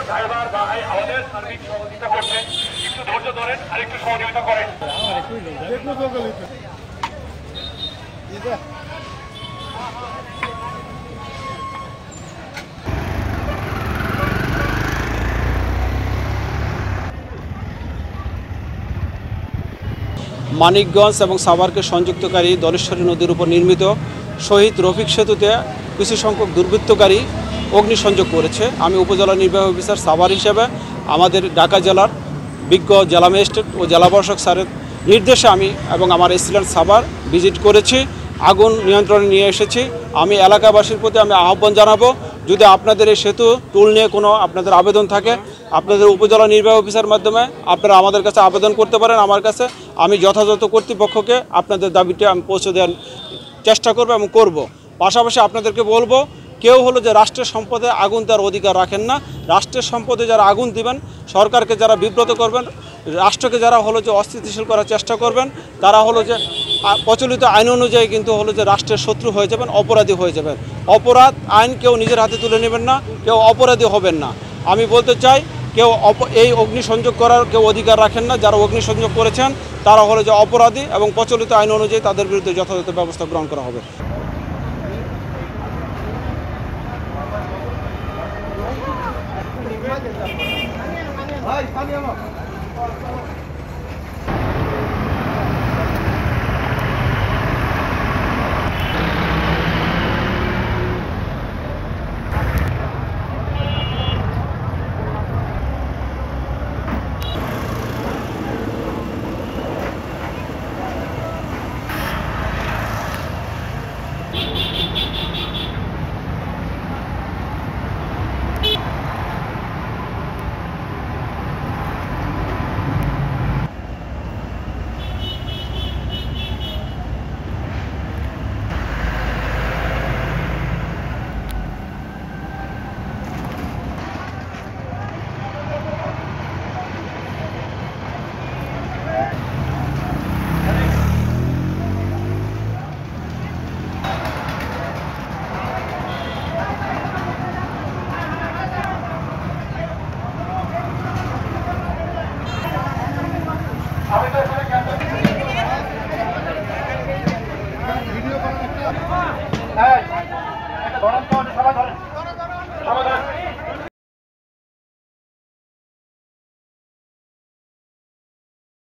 Driver ভাই আমাদের service সহযোগিতা করছেন, একটু ধৈর্য ধরেন আর একটু সহযোগিতা করেন। মানিকগঞ্জ এবং সাভারকে সংযুক্তকারী দলেশ্বরী নদীর উপর নির্মিত শহীদ রফিক সেতুতে কিছু সংখ্যক দুর্বৃত্তকারী অগ্নিসংযোগ করেছে। আমি উপজেলা নির্বাহী অফিসার সাভার হিসেবে আমাদের ঢাকা জেলার বিজ্ঞ জেলা ম্যাজিস্ট্রেট ও জেলা প্রশাসক স্যারের নির্দেশে আমি এবং আমার এসিল্যান্ড সাভার ভিজিট করেছি, আগুন নিয়ন্ত্রণে নিয়ে এসেছি। আমি এলাকাবাসীর প্রতি আমি আহ্বান জানাবো, যদি আপনাদের এই সেতু টুল নিয়ে কোনো আপনাদের আবেদন থাকে, আপনাদের উপজেলা নির্বাহী অফিসার মাধ্যমে আপনারা আমাদের কাছে আবেদন করতে পারেন। আমার কাছে আমি যথাযথ কর্তৃপক্ষকে আপনাদের দাবিটি আমি পৌঁছে দেওয়ার চেষ্টা করব এবং করব। পাশাপাশি আপনাদেরকে বলবো, কেউ হলো যে রাষ্ট্রের সম্পদে আগুন দেওয়ার অধিকার রাখেন না। রাষ্ট্রের সম্পদে যারা আগুন দিবেন, সরকারকে যারা বিব্রত করবেন, রাষ্ট্রকে যারা হলো যে অস্থিতিশীল করার চেষ্টা করবেন, তারা হলো যে প্রচলিত আইন অনুযায়ী কিন্তু হলো যে রাষ্ট্রের শত্রু হয়ে যাবেন, অপরাধী হয়ে যাবেন। অপরাধ আইন কেউ নিজের হাতে তুলে নেবেন না, কেউ অপরাধী হবেন না। আমি বলতে চাই, কেউ এই অগ্নিসংযোগ করার কেউ অধিকার রাখেন না। যারা অগ্নিসংযোগ করেছেন তারা হলো যে অপরাধী এবং প্রচলিত আইন অনুযায়ী তাদের বিরুদ্ধে যথাযথ ব্যবস্থা গ্রহণ করা হবে। ভাই